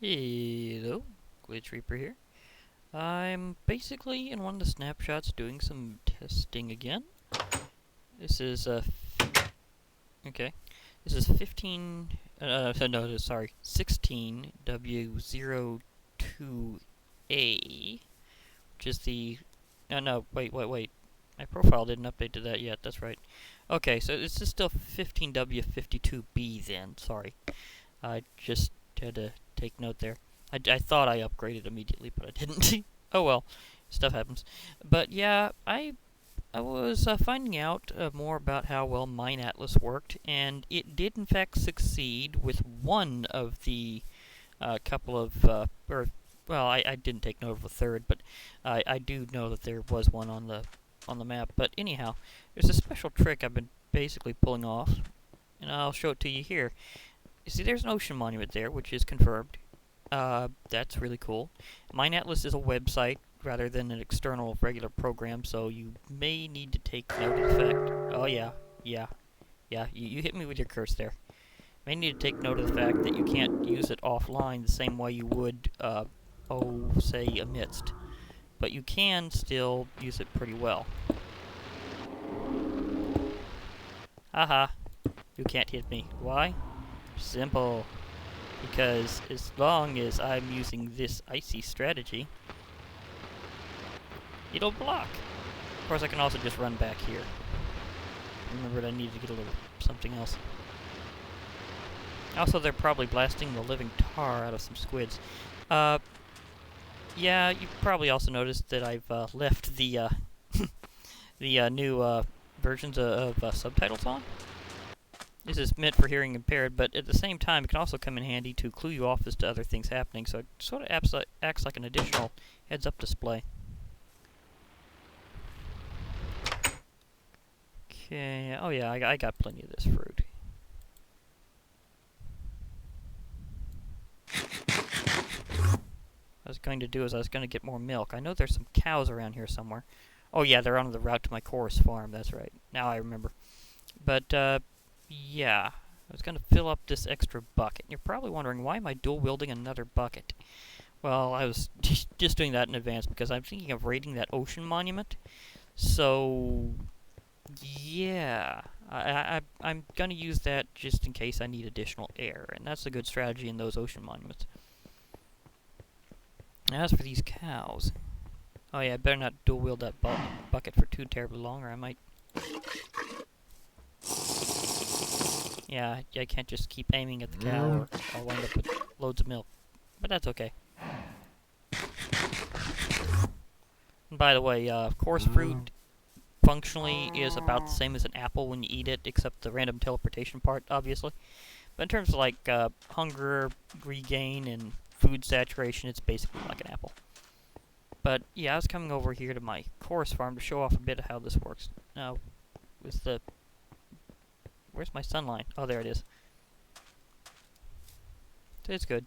Hello, Glitch Reaper here. I'm basically in one of the snapshots doing some testing again. This is okay. This is 16W02A, which is the no, wait. My profile didn't update to that yet. That's right. Okay, so this is still 15W52B then. Sorry. I just had to take note there. I thought I upgraded immediately, but I didn't. Oh well, stuff happens. But yeah, I was finding out more about how well Mine Atlas worked, and it did in fact succeed with one of the couple of well, I didn't take note of a third, but I do know that there was one on the map. But anyhow, there's a special trick I've been basically pulling off, and I'll show it to you here. You see, there's an ocean monument there, which is confirmed. That's really cool. Mine Atlas is a website rather than an external regular program, so you may need to take note of the fact. Oh yeah. You hit me with your curse there. May need to take note of the fact that you can't use it offline the same way you would, say, amidst. But you can still use it pretty well. Haha. You can't hit me. Why? Simple. Because as long as I'm using this icy strategy, it'll block. Of course, I can also just run back here. Remembered I needed to get a little something else. Also, they're probably blasting the living tar out of some squids. Yeah, you probably also noticed that I've left the the new versions of subtitles on. This is meant for hearing impaired, but at the same time, it can also come in handy to clue you off as to other things happening, so it sort of acts like an additional heads-up display. Okay, oh yeah, I got plenty of this fruit. What I was going to do is I was going to get more milk. I know there's some cows around here somewhere. Oh yeah, they're on the route to my chorus farm, that's right. Now I remember. But, yeah, I was going to fill up this extra bucket. You're probably wondering, why am I dual-wielding another bucket? Well, I was just doing that in advance because I'm thinking of raiding that ocean monument. So, yeah, I'm going to use that just in case I need additional air. And that's a good strategy in those ocean monuments. As for these cows... Oh yeah, I better not dual-wield that bucket for too terribly long, or I might... Yeah, I can't just keep aiming at the cow, or I'll wind up with loads of milk. But that's okay. And by the way, coarse fruit functionally is about the same as an apple when you eat it, except the random teleportation part, obviously. But in terms of, like, hunger, regain, and food saturation, it's basically like an apple. But, yeah, I was coming over here to my chorus farm to show off a bit of how this works. Now, with the... Where's my sunline? Oh, there it is. It's good.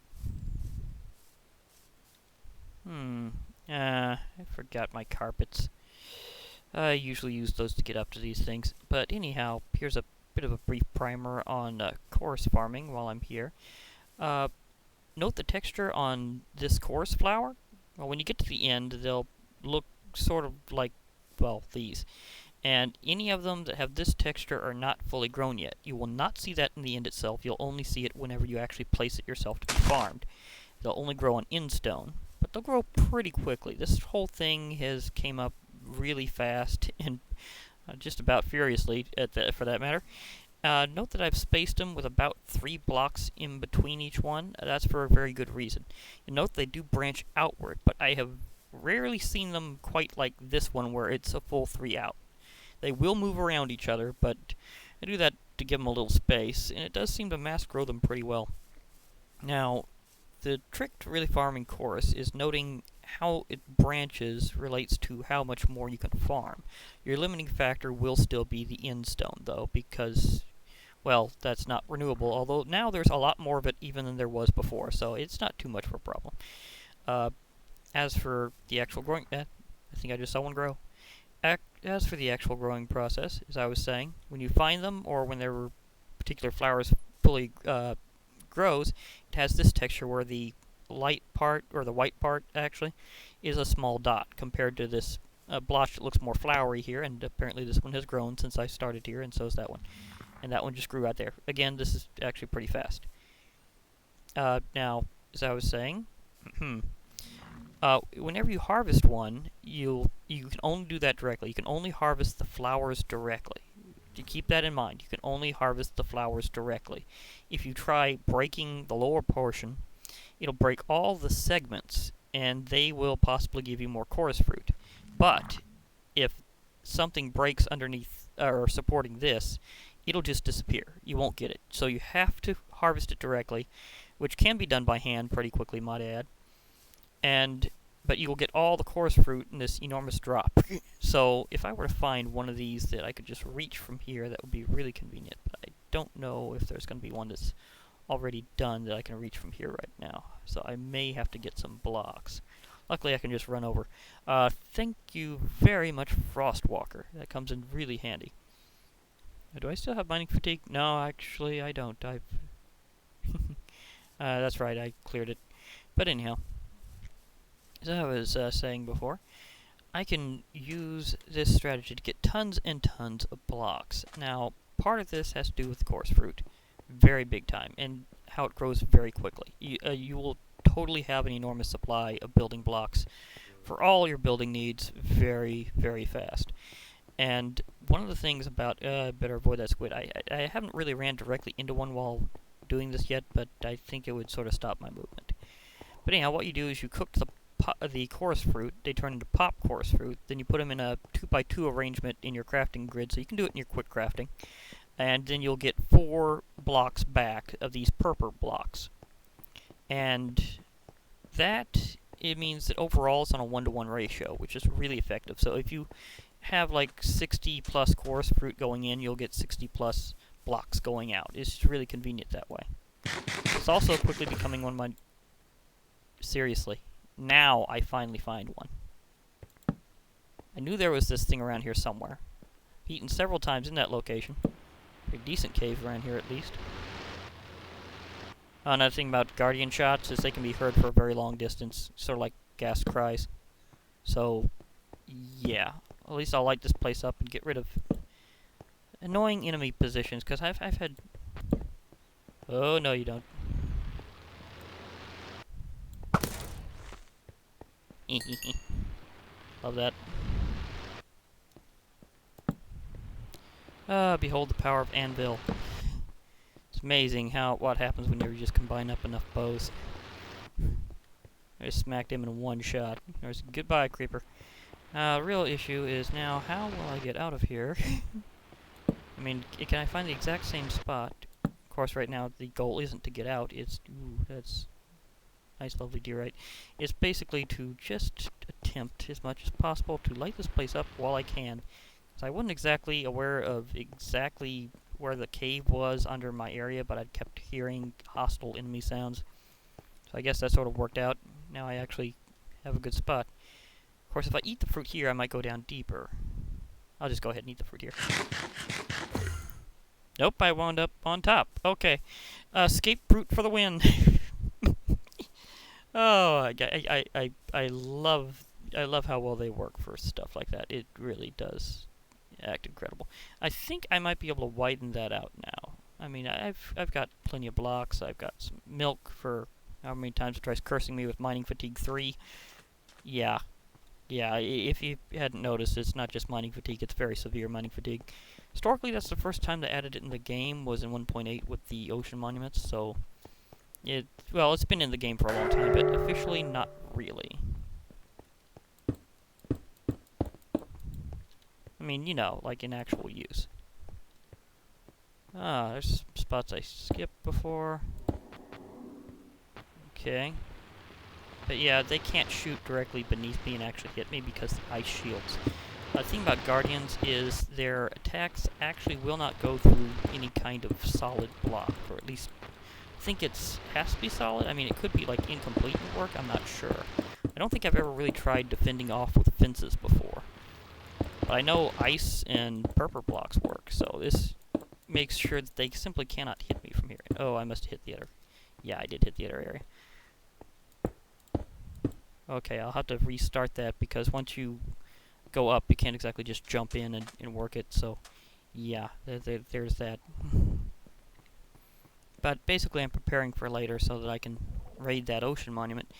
I forgot my carpets. I usually use those to get up to these things. But anyhow, here's a bit of a brief primer on chorus farming while I'm here. Note the texture on this chorus flower. Well, when you get to the end, they'll look sort of like, well, these. And any of them that have this texture are not fully grown yet. You will not see that in the end itself. You'll only see it whenever you actually place it yourself to be farmed. They'll only grow on endstone, but they'll grow pretty quickly. This whole thing has came up really fast and just about furiously, for that matter. Note that I've spaced them with about 3 blocks in between each one. That's for a very good reason. And note they do branch outward, but I have rarely seen them quite like this one where it's a full 3 out. They will move around each other, but I do that to give them a little space, and it does seem to mass grow them pretty well. Now, the trick to really farming chorus is noting how it branches relates to how much more you can farm. Your limiting factor will still be the endstone, though, because, well, that's not renewable, although now there's a lot more of it even than there was before, so it's not too much of a problem. As for the actual growing... I think I just saw one grow. As for the actual growing process, as I was saying, when you find them, or when their particular flowers fully grows, it has this texture where the light part, or the white part actually, is a small dot compared to this blotch that looks more flowery here, and apparently this one has grown since I started here, and so is that one. And that one just grew out there. Again, this is actually pretty fast. Now, as I was saying, whenever you harvest one, you can only do that directly. You can only harvest the flowers directly. To keep that in mind, you can only harvest the flowers directly. If you try breaking the lower portion, it'll break all the segments, and they will possibly give you more chorus fruit. But if something breaks underneath or supporting this, it'll just disappear. You won't get it. So you have to harvest it directly, which can be done by hand pretty quickly, might I add. But you will get all the chorus fruit in this enormous drop. So if I were to find one of these that I could just reach from here, that would be really convenient. But I don't know if there's going to be one that's already done that I can reach from here right now. So I may have to get some blocks. Luckily, I can just run over. Thank you very much, Frostwalker. That comes in really handy. Do I still have mining fatigue? No, actually, I don't. That's right, I cleared it. But anyhow, as I was saying before, I can use this strategy to get tons and tons of blocks. Now, part of this has to do with the chorus fruit. Very big time, and how it grows very quickly. You will totally have an enormous supply of building blocks for all your building needs very, very fast. And one of the things about, better avoid that squid, I haven't really ran directly into one while doing this yet, but I think it would sort of stop my movement. But anyhow, what you do is you cook the chorus fruit, they turn into pop chorus fruit, then you put them in a 2x2 arrangement in your crafting grid, so you can do it in your quick crafting. And then you'll get 4 blocks back of these purple blocks. And that, it means that overall it's on a 1-to-1 ratio, which is really effective. So if you have like 60 plus chorus fruit going in, you'll get 60 plus blocks going out. It's really convenient that way. It's also quickly becoming one of my... Seriously. Now I finally find one. I knew there was this thing around here somewhere. Eaten several times in that location. Pretty decent cave around here at least. Another thing about guardian shots is they can be heard for a very long distance, sort of like gas cries. So, yeah. At least I'll light this place up and get rid of annoying enemy positions, because I've had... Oh, no you don't. Love that. Behold the power of Anvil. It's amazing what happens when you just combine up enough bows. I just smacked him in one shot. There's goodbye, creeper. Real issue is now, how will I get out of here? I mean, can I find the exact same spot? Of course, right now the goal isn't to get out. It's that's nice, lovely deerite. It's basically to just attempt as much as possible to light this place up while I can. So I wasn't exactly aware of exactly where the cave was under my area, but I'd kept hearing hostile enemy sounds. So I guess that sort of worked out. Now I actually have a good spot. Of course, if I eat the fruit here, I might go down deeper. I'll just go ahead and eat the fruit here. Nope, I wound up on top. Okay. Escape fruit for the win. Oh, I love how well they work for stuff like that. It really does act incredible. I think I might be able to widen that out now. I mean, I've got plenty of blocks. I've got some milk for how many times it tries cursing me with mining fatigue 3. Yeah. Yeah, if you hadn't noticed, it's not just mining fatigue, it's very severe mining fatigue. Historically, that's the first time they added it in the game, was in 1.8 with the ocean monuments, so... Well, it's been in the game for a long time, but officially not really. I mean, you know, like in actual use. There's spots I skipped before. Okay. But yeah, they can't shoot directly beneath me and actually hit me because of ice shields. The thing about Guardians is their attacks actually will not go through any kind of solid block, or at least I think it has to be solid. I mean, it could be like incomplete work, I'm not sure. I don't think I've ever really tried defending off with fences before. But I know ice and purple blocks work, so this makes sure that they simply cannot hit me from here. Oh, I must have hit the other... Yeah, I did hit the other area. Okay, I'll have to restart that because once you go up, you can't exactly just jump in and work it, so yeah, there's that. But basically I'm preparing for later so that I can raid that ocean monument.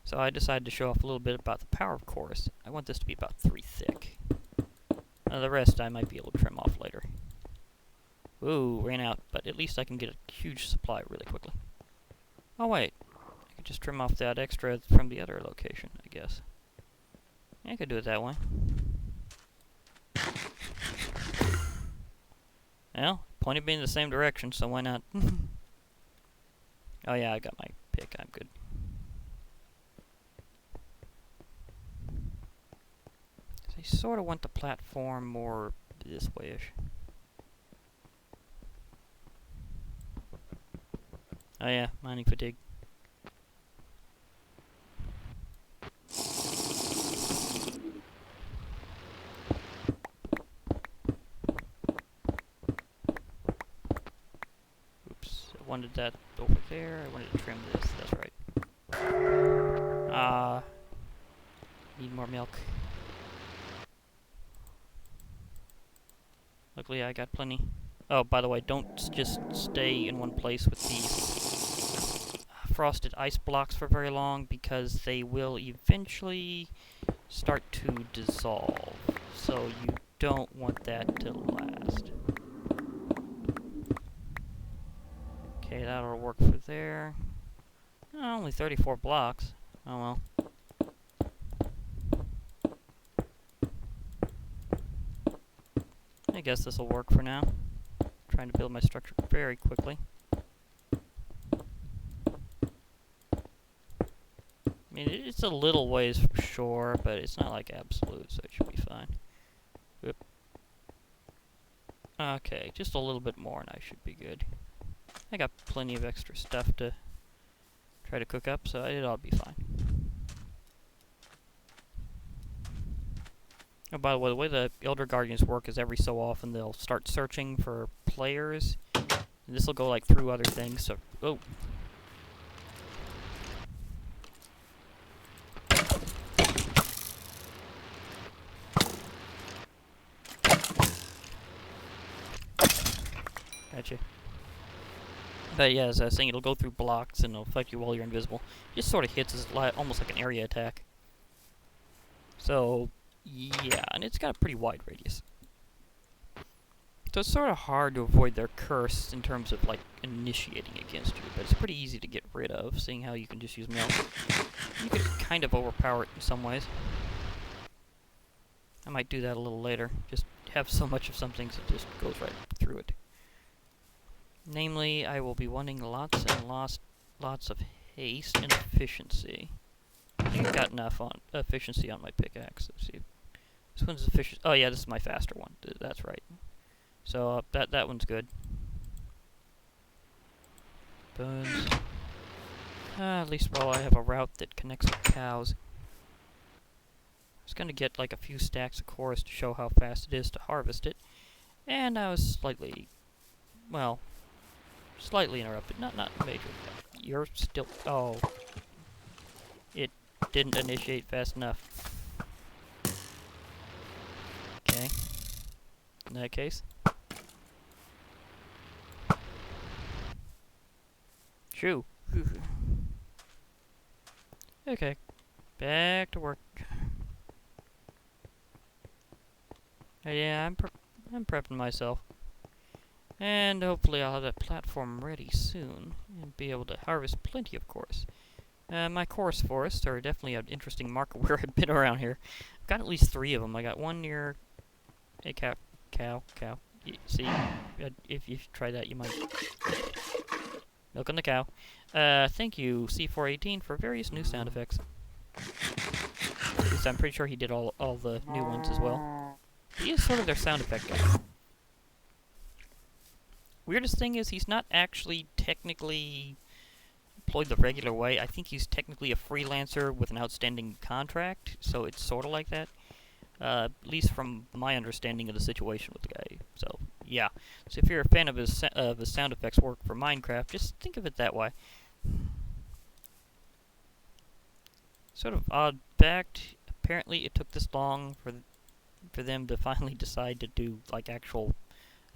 So I decided to show off a little bit about the power of course. I want this to be about 3 thick. The rest I might be able to trim off later. Ooh, ran out, but at least I can get a huge supply really quickly. Oh wait, I could just trim off that extra from the other location, I guess. Yeah, I could do it that way. Well, pointed me in the same direction, so why not? Oh yeah, I got my pick, I'm good. I sort of want the platform more this way-ish. Oh yeah, mining fatigue. Oops, I wanted that over there. I wanted to trim this, that's right. Need more milk. Luckily I got plenty. Oh, by the way, don't just stay in one place with these frosted ice blocks for very long because they will eventually start to dissolve. So you don't want that to last. Okay, that'll work for there. Oh, only 34 blocks. Oh well. I guess this will work for now. Trying to build my structure very quickly. I mean, it's a little ways for sure, but it's not like absolute, so it should be fine. Whoop. Okay, just a little bit more and I should be good. I got plenty of extra stuff to try to cook up, so it'll be fine. Oh, by the way the Elder Guardians work is every so often they'll start searching for players. And this will go like through other things, so... Oh! Gotcha. But yeah, as I was saying, it'll go through blocks and it'll affect you while you're invisible. Just sort of hits as almost like an area attack. So, yeah, and it's got a pretty wide radius. So it's sort of hard to avoid their curse in terms of, like, initiating against you, but it's pretty easy to get rid of, seeing how you can just use milk. You could kind of overpower it in some ways. I might do that a little later. Just have so much of some things it just goes right through it. Namely, I will be wanting lots and lots of haste and efficiency. I think I've got enough on efficiency on my pickaxe. Let's see. This one's efficient. Oh yeah, this is my faster one. That's right. So that one's good. Bones. At least while I have a route that connects with cows. I was gonna get like a few stacks of course to show how fast it is to harvest it, and I was slightly interrupted. Not major. You're still. Oh, it didn't initiate fast enough. Okay. In that case. Shoo. Okay. Back to work. Yeah, I'm prepping myself. And hopefully I'll have that platform ready soon and be able to harvest plenty of course. My course forests are definitely an interesting marker where I've been around here. I've got at least 3 of them. I got one near a cow. See, if you try that, you might milk on the cow. Thank you, C418, for various new sound effects. At least I'm pretty sure he did all the new ones as well. He is sort of their sound effect guy. Weirdest thing is he's not actually technically employed the regular way. I think he's technically a freelancer with an outstanding contract, so it's sort of like that. At least from my understanding of the situation with the guy. So, yeah. So if you're a fan of his sound effects work for Minecraft, just think of it that way. Sort of odd fact. Apparently, it took this long for them to finally decide to do like actual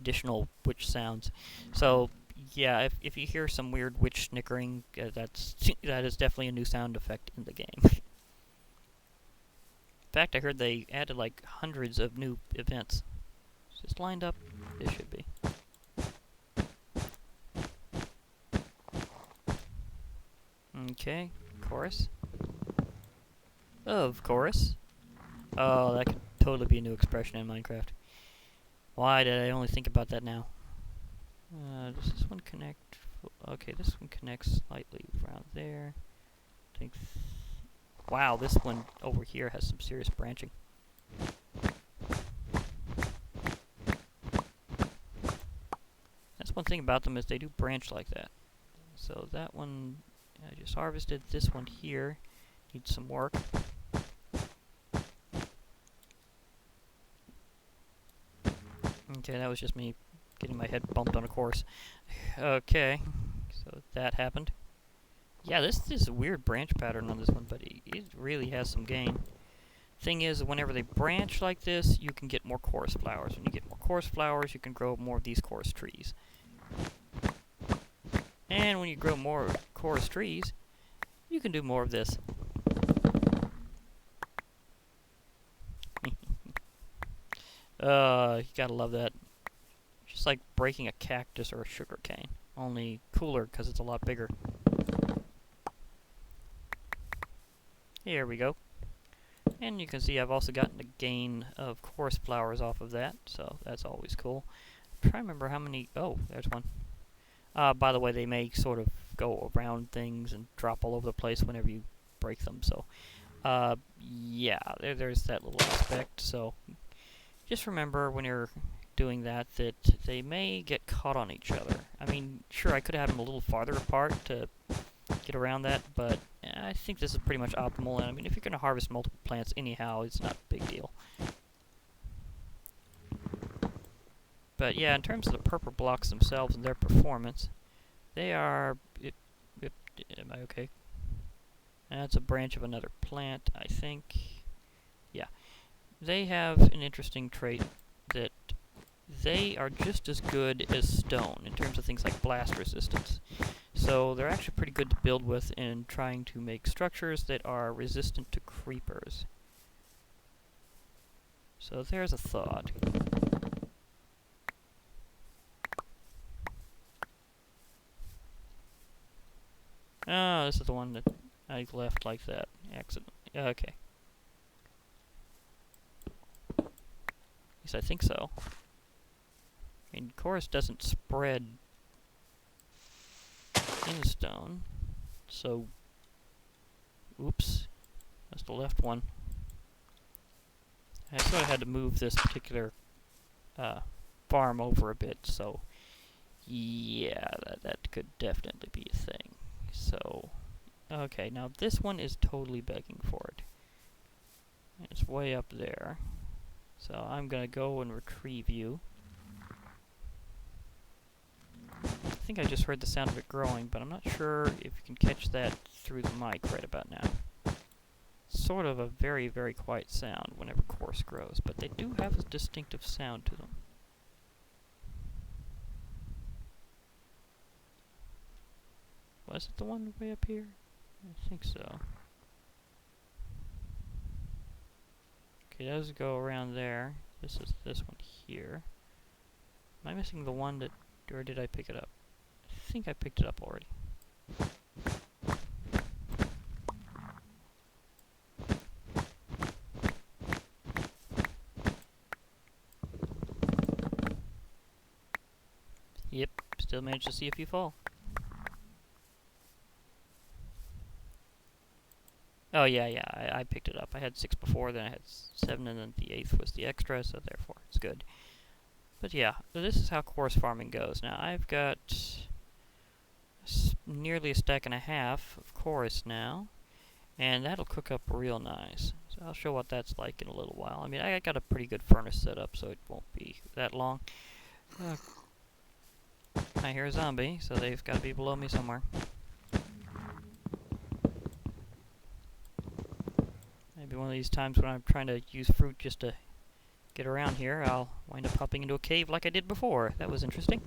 additional witch sounds. So yeah, if you hear some weird witch snickering, that is definitely a new sound effect in the game. In fact, I heard they added like hundreds of new events. Is this lined up? This should be. Okay, chorus. Of course. Oh, that could totally be a new expression in Minecraft. Why did I only think about that now? Does this one connect? Okay, this one connects slightly around there. I think. Wow, this one over here has some serious branching. That's one thing about them is they do branch like that. So that one I just harvested. This one here needs some work. Okay, that was just me getting my head bumped on a course. Okay, so that happened. Yeah, this is a weird branch pattern on this one, but it really has some gain. Thing is, whenever they branch like this, you can get more chorus flowers. When you get more chorus flowers, you can grow more of these chorus trees. And when you grow more chorus trees, you can do more of this. You gotta love that. Just like breaking a cactus or a sugar cane, only cooler because it's a lot bigger. Here we go. And you can see I've also gotten a gain of chorus flowers off of that, so that's always cool. I'm trying to remember how many... Oh, there's one. By the way, they may sort of go around things and drop all over the place whenever you break them, so... yeah, there's that little aspect, so... Just remember when you're doing that they may get caught on each other. I mean, sure, I could have them a little farther apart to get around that, but I think this is pretty much optimal. And I mean, if you're going to harvest multiple plants anyhow, it's not a big deal. But yeah, in terms of the purple blocks themselves and their performance, they are... am I okay? That's a branch of another plant, I think. Yeah. They have an interesting trait that they are just as good as stone in terms of things like blast resistance. So they're actually pretty good to build with in trying to make structures that are resistant to creepers. So there's a thought. Oh, this is the one that I left like that accidentally. Okay. At least I think so. I mean, chorus doesn't spread in stone, so... Oops. That's the left one. I sort of had to move this particular farm over a bit, so... Yeah, that could definitely be a thing. So... Okay, now this one is totally begging for it. It's way up there. So I'm gonna go and retrieve you. I think I just heard the sound of it growing, but I'm not sure if you can catch that through the mic right about now. It's sort of a very, very quiet sound whenever chorus grows, but they do have a distinctive sound to them. Was it the one way up here? I think so. Okay, those go around there. This is this one here. Am I missing the one that... or did I pick it up? I think I picked it up already. Yep, still managed to see a few fall. Oh yeah, I picked it up. I had 6 before, then I had 7, and then the 8th was the extra, so therefore it's good. But yeah, so this is how chorus farming goes. Now I've got nearly a stack and a half of chorus now, and that'll cook up real nice. So I'll show what that's like in a little while. I mean, I got a pretty good furnace set up, so it won't be that long. I hear a zombie, so they've got to be below me somewhere. maybe one of these times when I'm trying to use fruit just to get around here, I'll wind up hopping into a cave like I did before. That was interesting.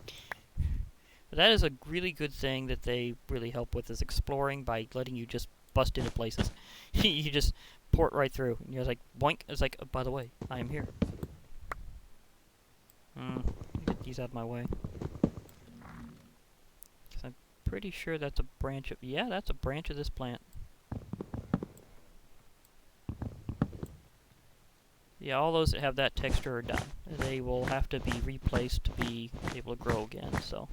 But that is a really good thing that they really help with, is exploring by letting you just bust into places. You just port right through. And you're like, boink. It's like, oh, by the way, I am here. Get these out of my way. Because I'm pretty sure that's a branch of... Yeah, that's a branch of this plant. Yeah, all those that have that texture are done. They will have to be replaced to be able to grow again, so...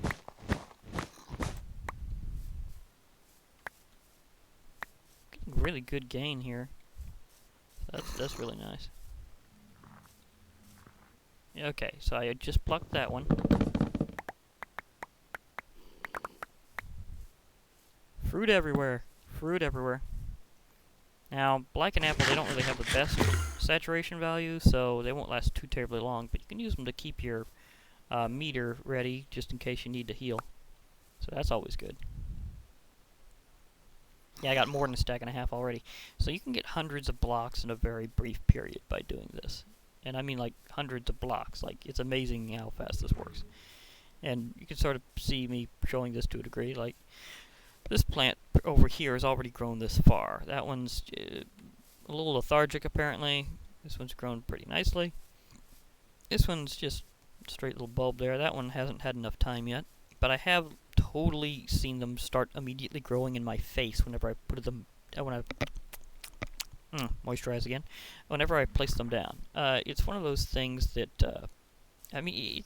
Getting really good gain here. That's really nice. Okay, so I had just plucked that one. Fruit everywhere. Fruit everywhere. Now, black and apple, they don't really have the best saturation value, so they won't last too terribly long, but you can use them to keep your meter ready, just in case you need to heal. So that's always good. Yeah, I got more than a stack and a half already. So you can get hundreds of blocks in a very brief period by doing this. And I mean like hundreds of blocks. Like, it's amazing how fast this works. And you can sort of see me showing this to a degree. Like, this plant over here has already grown this far. That one's a little lethargic, apparently. This one's grown pretty nicely. This one's just a straight little bulb there. That one hasn't had enough time yet. But I have totally seen them start immediately growing in my face whenever I put them... moisturize again. Whenever I place them down. It's one of those things that... I mean,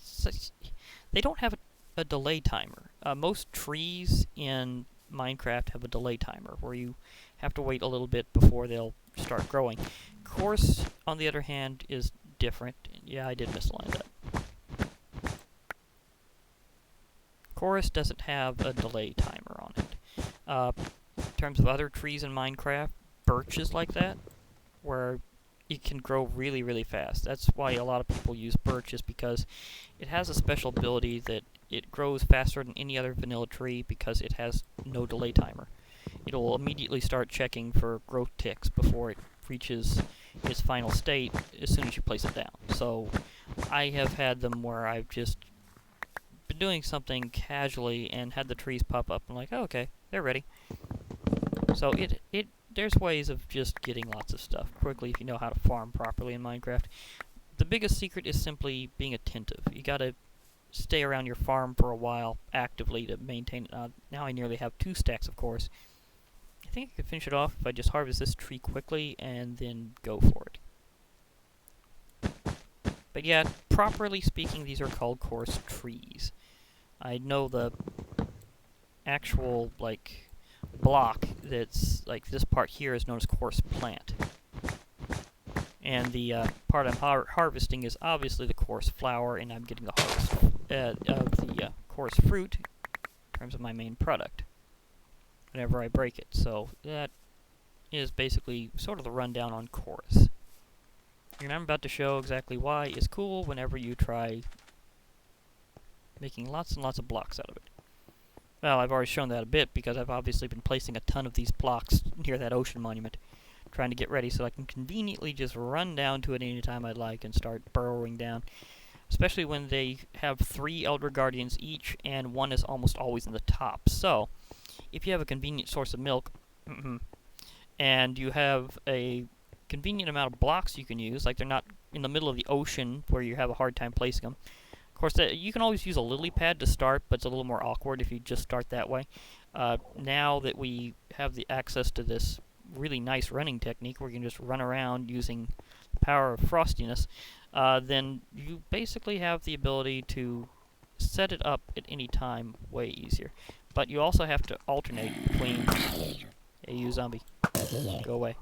they don't have a delay timer. Most trees in Minecraft have a delay timer where you have to wait a little bit before they'll start growing. Course, on the other hand, is different. Yeah, I did misalign that. Chorus doesn't have a delay timer on it. In terms of other trees in Minecraft, birch is like that, where it can grow really, really fast. That's why a lot of people use birch, is because it has a special ability that it grows faster than any other vanilla tree because it has no delay timer. It'll immediately start checking for growth ticks before it reaches its final state as soon as you place it down. So I have had them where I've just been doing something casually and had the trees pop up and like, oh, okay, they're ready. So there's ways of just getting lots of stuff quickly if you know how to farm properly in Minecraft. The biggest secret is simply being attentive. You gotta stay around your farm for a while actively to maintain it. Now I nearly have 2 stacks, of course. I think I could finish it off if I just harvest this tree quickly and then go for it. But yeah, properly speaking, these are called coarse trees. I know the actual, like, block that's, like, this part here is known as coarse plant. And the part I'm harvesting is obviously the coarse flower, and I'm getting the harvest of the coarse fruit in terms of my main product whenever I break it. So that is basically sort of the rundown on coarse. And I'm about to show exactly why it's cool whenever you try making lots and lots of blocks out of it. Well, I've already shown that a bit because I've obviously been placing a ton of these blocks near that ocean monument, trying to get ready so I can conveniently just run down to it anytime I'd like and start burrowing down. Especially when they have 3 Elder Guardians each, and one is almost always in the top. So, if you have a convenient source of milk, and you have a convenient amount of blocks you can use, like they're not in the middle of the ocean where you have a hard time placing them. Of course, you can always use a lily pad to start, but it's a little more awkward if you just start that way. Now that we have the access to this really nice running technique where you can just run around using the power of frostiness, then you basically have the ability to set it up at any time way easier. But you also have to alternate between... Hey, you zombie. Go away.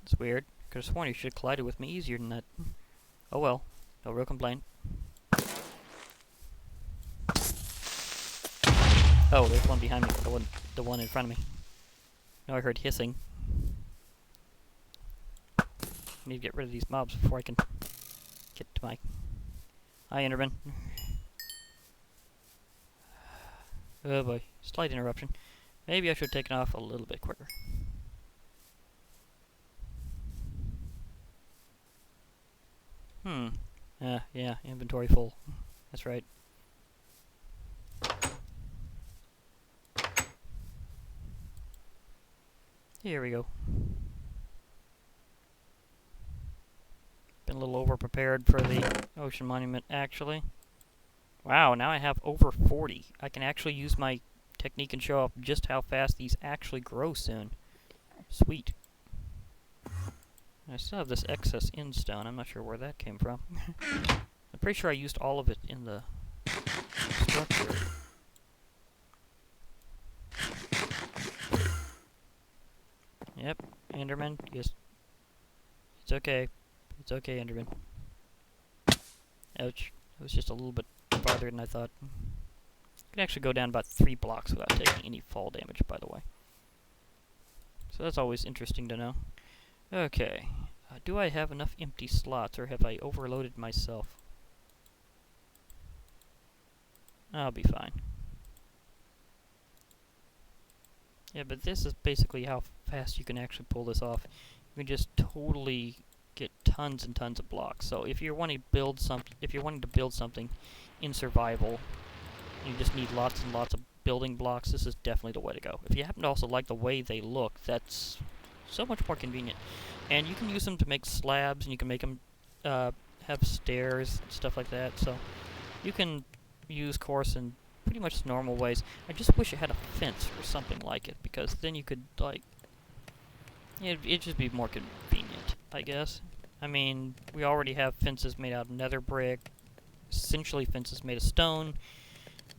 It's weird. Could've sworn you should have collided with me easier than that. Oh well. No real complaint. Oh, there's one behind me, the one in front of me. Now I heard hissing. I need to get rid of these mobs before I can get to my... Hi, Enderman. Oh boy, slight interruption. Maybe I should have taken off a little bit quicker. Yeah, inventory full. That's right. Here we go. Been a little over-prepared for the ocean monument, actually. Wow, now I have over 40. I can actually use my technique and show off just how fast these actually grow soon. Sweet. I still have this excess stone. I'm not sure where that came from. I'm pretty sure I used all of it in the structure. Yep, Enderman, yes. It's okay. It's okay, Enderman. Ouch. It was just a little bit farther than I thought. You can actually go down about 3 blocks without taking any fall damage, by the way. So that's always interesting to know. Okay. Do I have enough empty slots, or have I overloaded myself? I'll be fine. Yeah, but this is basically how fast you can actually pull this off. You can just totally get tons and tons of blocks. So if you're wanting to build something in survival, you just need lots and lots of building blocks. This is definitely the way to go. If you happen to also like the way they look, that's so much more convenient. And you can use them to make slabs, and you can make them have stairs and stuff like that. So you can use course in pretty much normal ways. I just wish it had a fence or something like it, because then you could, like, it'd just be more convenient, I guess. I mean, we already have fences made out of nether brick, essentially fences made of stone,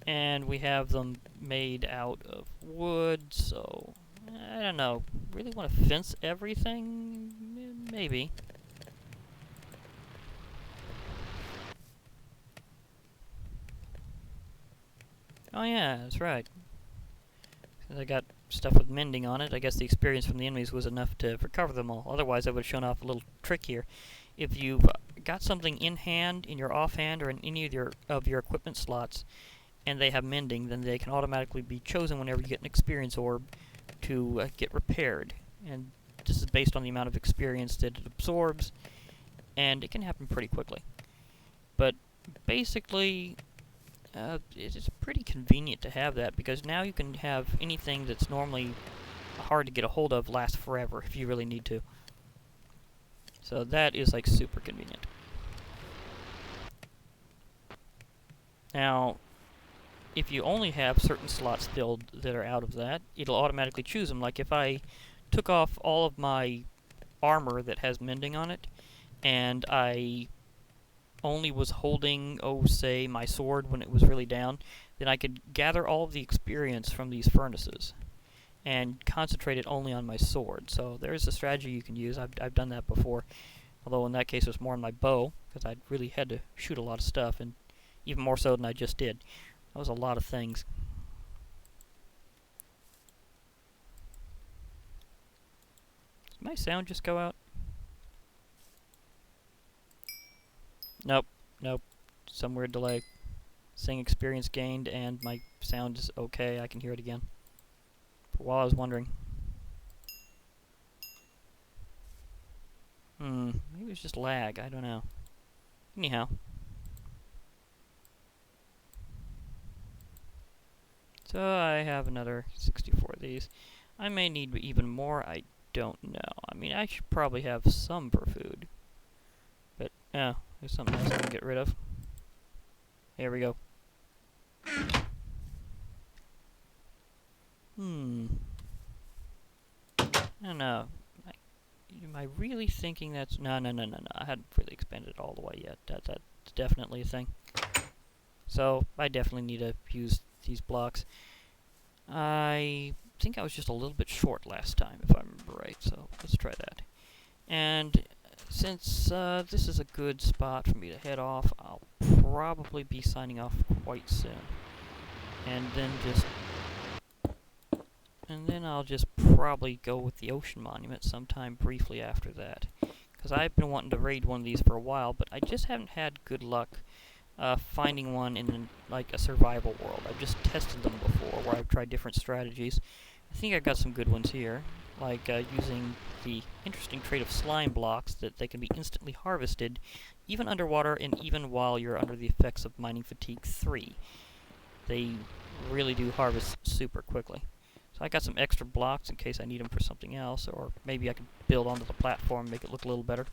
and we have them made out of wood, so I don't know. Really want to fence everything? Maybe. Oh yeah, that's right. Since I got stuff with mending on it, I guess the experience from the enemies was enough to recover them all. Otherwise, I would have shown off a little trick here. If you've got something in hand, in your offhand, or in any of your equipment slots, and they have mending, then they can automatically be chosen whenever you get an experience orb to get repaired. And this is based on the amount of experience that it absorbs, and it can happen pretty quickly. But basically, it's pretty convenient to have that, because now you can have anything that's normally hard to get a hold of last forever if you really need to. So that is, like, super convenient. Now, if you only have certain slots filled that are out of that, it'll automatically choose them. Like, if I took off all of my armor that has mending on it, and I only was holding, say, my sword when it was really down, then I could gather all of the experience from these furnaces and concentrate it only on my sword. So there's a strategy you can use. I've done that before, although in that case it was more on my bow, because I really had to shoot a lot of stuff, and even more so than I just did. That was a lot of things. Did my sound just go out? Nope. Some weird delay. Saying experience gained, and my sound is okay. I can hear it again. For a while I was wondering. Maybe it was just lag. I don't know. Anyhow. So I have another 64 of these. I may need even more. I don't know. I mean, I should probably have some for food. But, yeah, there's something else I can get rid of. Here we go. I don't know. Am I really thinking that's... No. I hadn't really expanded it all the way yet. That's definitely a thing. So, I definitely need to use these blocks. I think I was just a little bit short last time, if I remember right, so let's try that. And since this is a good spot for me to head off, I'll probably be signing off quite soon. And then I'll just probably go with the ocean monument sometime briefly after that. because I've been wanting to raid one of these for a while, but I just haven't had good luck finding one in like a survival world. I've just tested them before, where I've tried different strategies. I think I got some good ones here, like using the interesting trait of slime blocks that they can be instantly harvested, even underwater and even while you're under the effects of Mining Fatigue 3. They really do harvest super quickly. So I got some extra blocks in case I need them for something else, or maybe I could build onto the platform, make it look a little better.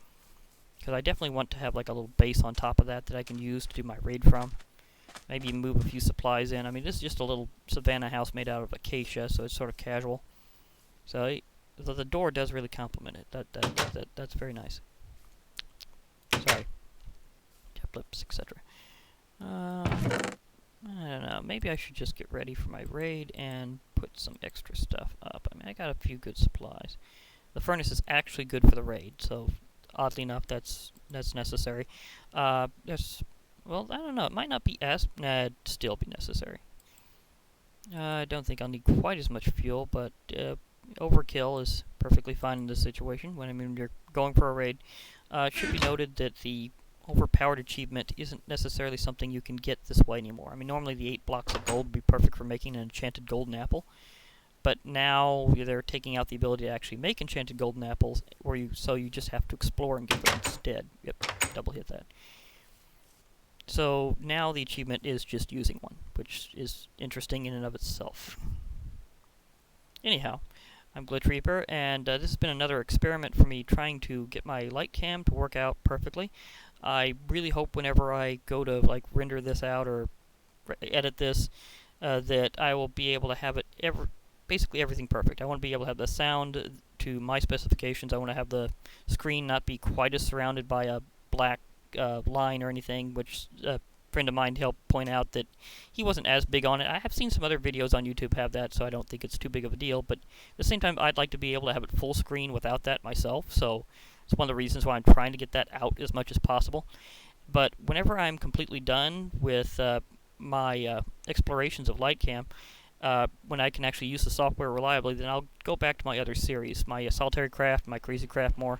Because I definitely want to have like a little base on top of that I can use to do my raid from. Maybe move a few supplies in. I mean, this is just a little savannah house made out of acacia, so it's sort of casual. So the door does really complement it. That's very nice. Sorry. Tap lips, etc. I don't know. Maybe I should just get ready for my raid and put some extra stuff up. I mean, I got a few good supplies. The furnace is actually good for the raid, so oddly enough, that's necessary. Well, I don't know. It might not be as... Nah, it'd still be necessary. I don't think I'll need quite as much fuel, but overkill is perfectly fine in this situation. When you're going for a raid, it should be noted that the overpowered achievement isn't necessarily something you can get this way anymore. I mean, normally the 8 blocks of gold would be perfect for making an enchanted golden apple, but now they're taking out the ability to actually make enchanted golden apples, so you just have to explore and get them instead. Yep, double hit that. So now the achievement is just using one, which is interesting in and of itself. Anyhow, I'm Glitch Reaper, and this has been another experiment for me trying to get my Litecam to work out perfectly. I really hope whenever I go to like render this out or edit this, that I will be able to have it basically everything perfect. I want to be able to have the sound to my specifications. I want to have the screen not be quite as surrounded by a black line or anything, which a friend of mine helped point out that he wasn't as big on it. I have seen some other videos on YouTube have that, so I don't think it's too big of a deal, but at the same time, I'd like to be able to have it full screen without that myself, so it's one of the reasons why I'm trying to get that out as much as possible. But whenever I'm completely done with my explorations of Litecam, when I can actually use the software reliably, then I'll go back to my other series, my Solitary Craft, my Crazy Craft more,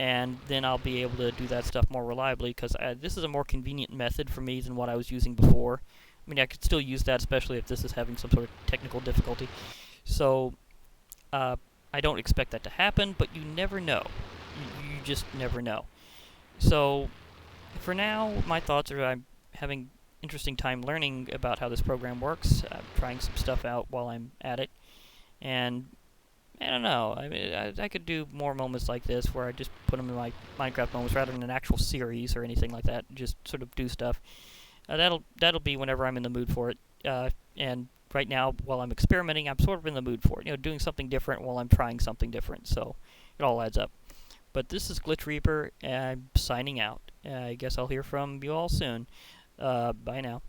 and then I'll be able to do that stuff more reliably, because this is a more convenient method for me than what I was using before. I mean, I could still use that, especially if this is having some sort of technical difficulty. So, I don't expect that to happen, but you never know. You just never know. So, for now, my thoughts are I'm having interesting time learning about how this program works. I'm trying some stuff out while I'm at it, and I don't know. I mean, I could do more moments like this where I just put them in my Minecraft moments rather than an actual series or anything like that. Just sort of do stuff. That'll be whenever I'm in the mood for it. And right now, while I'm experimenting, I'm sort of in the mood for it. You know, doing something different while I'm trying something different. So it all adds up. But this is Glitch Reaper, and I'm signing out. I guess I'll hear from you all soon. Bye now.